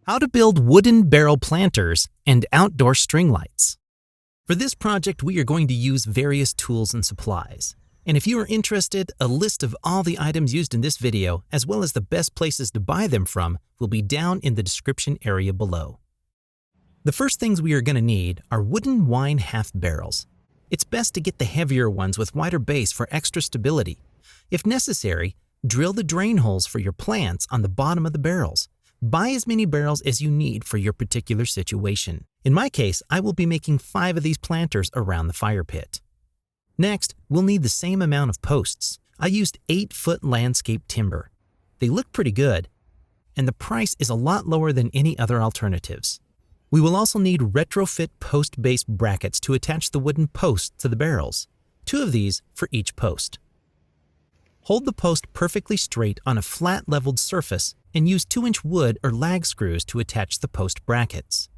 How to build wooden barrel planters and outdoor string lights. For this project, we are going to use various tools and supplies. And if you are interested, a list of all the items used in this video, as well as the best places to buy them from, will be down in the description area below. The first things we are going to need are wooden wine half barrels. It's best to get the heavier ones with wider base for extra stability. If necessary, drill the drain holes for your plants on the bottom of the barrels. Buy as many barrels as you need for your particular situation. In my case, I will be making 5 of these planters around the fire pit. Next, we'll need the same amount of posts. I used 8-foot landscape timber. They look pretty good, and the price is a lot lower than any other alternatives. We will also need retrofit post-base brackets to attach the wooden posts to the barrels. 2 of these for each post. Hold the post perfectly straight on a flat leveled surface and use 2-inch wood or lag screws to attach the post brackets.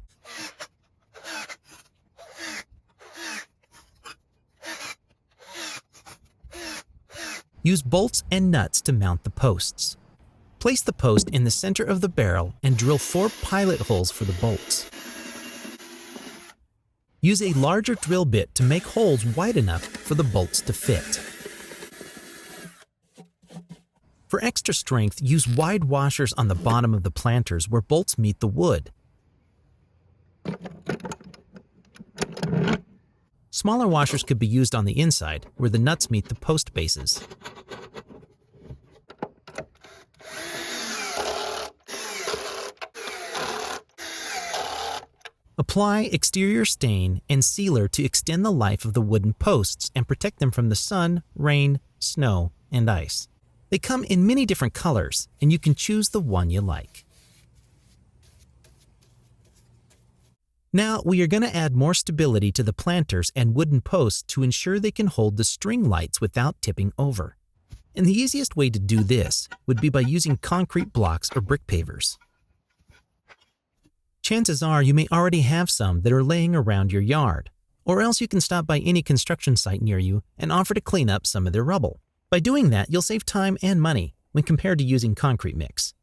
Use bolts and nuts to mount the posts. Place the post in the center of the barrel and drill 4 pilot holes for the bolts. Use a larger drill bit to make holes wide enough for the bolts to fit. For extra strength, use wide washers on the bottom of the planters where bolts meet the wood. Smaller washers could be used on the inside, where the nuts meet the post bases. Apply exterior stain and sealer to extend the life of the wooden posts and protect them from the sun, rain, snow, and ice. They come in many different colors, and you can choose the one you like. Now, we are going to add more stability to the planters and wooden posts to ensure they can hold the string lights without tipping over. And the easiest way to do this would be by using concrete blocks or brick pavers. Chances are you may already have some that are laying around your yard, or else you can stop by any construction site near you and offer to clean up some of their rubble. By doing that, you'll save time and money when compared to using concrete mix.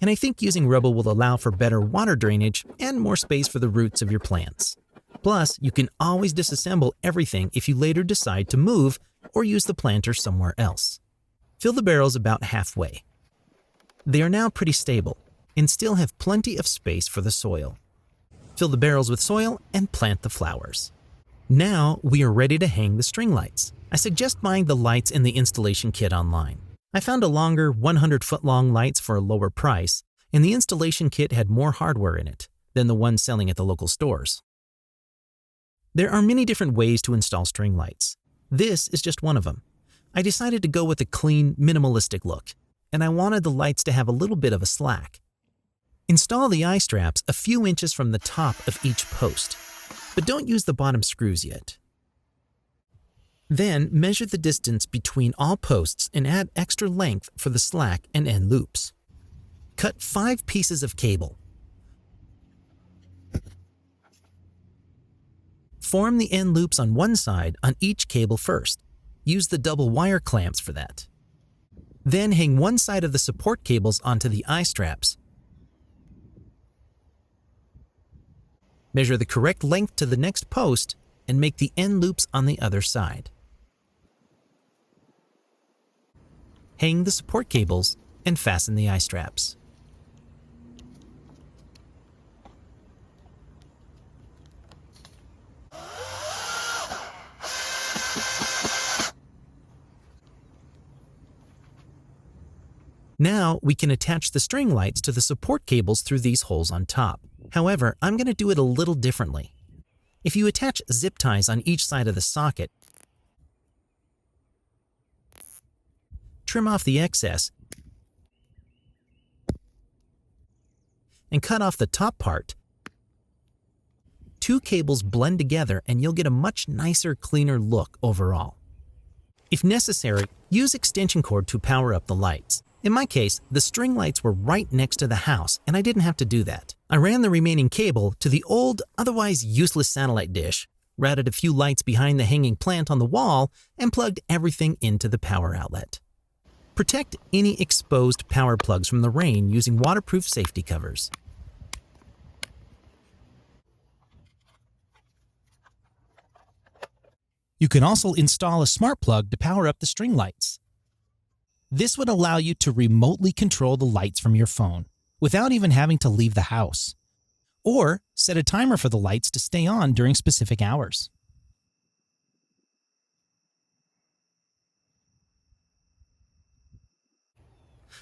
And I think using rubble will allow for better water drainage and more space for the roots of your plants. Plus, you can always disassemble everything if you later decide to move or use the planter somewhere else. Fill the barrels about halfway. They are now pretty stable and still have plenty of space for the soil. Fill the barrels with soil and plant the flowers. Now we are ready to hang the string lights. I suggest buying the lights in the installation kit online. I found a longer 100-foot-long lights for a lower price, and the installation kit had more hardware in it than the ones selling at the local stores. There are many different ways to install string lights. This is just one of them. I decided to go with a clean, minimalistic look, and I wanted the lights to have a little bit of a slack. Install the eye straps a few inches from the top of each post, but don't use the bottom screws yet. Then measure the distance between all posts and add extra length for the slack and end loops. Cut 5 pieces of cable. Form the end loops on one side on each cable first. Use the double wire clamps for that. Then hang one side of the support cables onto the eye straps. Measure the correct length to the next post and make the end loops on the other side. Hang the support cables and fasten the eye straps. Now we can attach the string lights to the support cables through these holes on top. However, I'm going to do it a little differently. If you attach zip ties on each side of the socket, trim off the excess, and cut off the top part, 2 cables blend together and you'll get a much nicer, cleaner look overall. If necessary, use extension cord to power up the lights. In my case, the string lights were right next to the house and I didn't have to do that. I ran the remaining cable to the old, otherwise useless satellite dish, routed a few lights behind the hanging plant on the wall, and plugged everything into the power outlet. Protect any exposed power plugs from the rain using waterproof safety covers. You can also install a smart plug to power up the string lights. This would allow you to remotely control the lights from your phone without even having to leave the house, or set a timer for the lights to stay on during specific hours.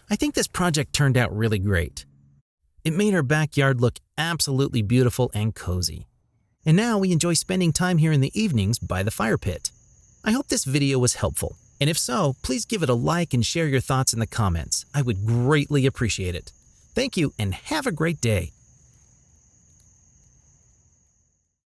I think this project turned out really great. It made our backyard look absolutely beautiful and cozy. And now we enjoy spending time here in the evenings by the fire pit. I hope this video was helpful, and if so, please give it a like and share your thoughts in the comments. I would greatly appreciate it. Thank you and have a great day.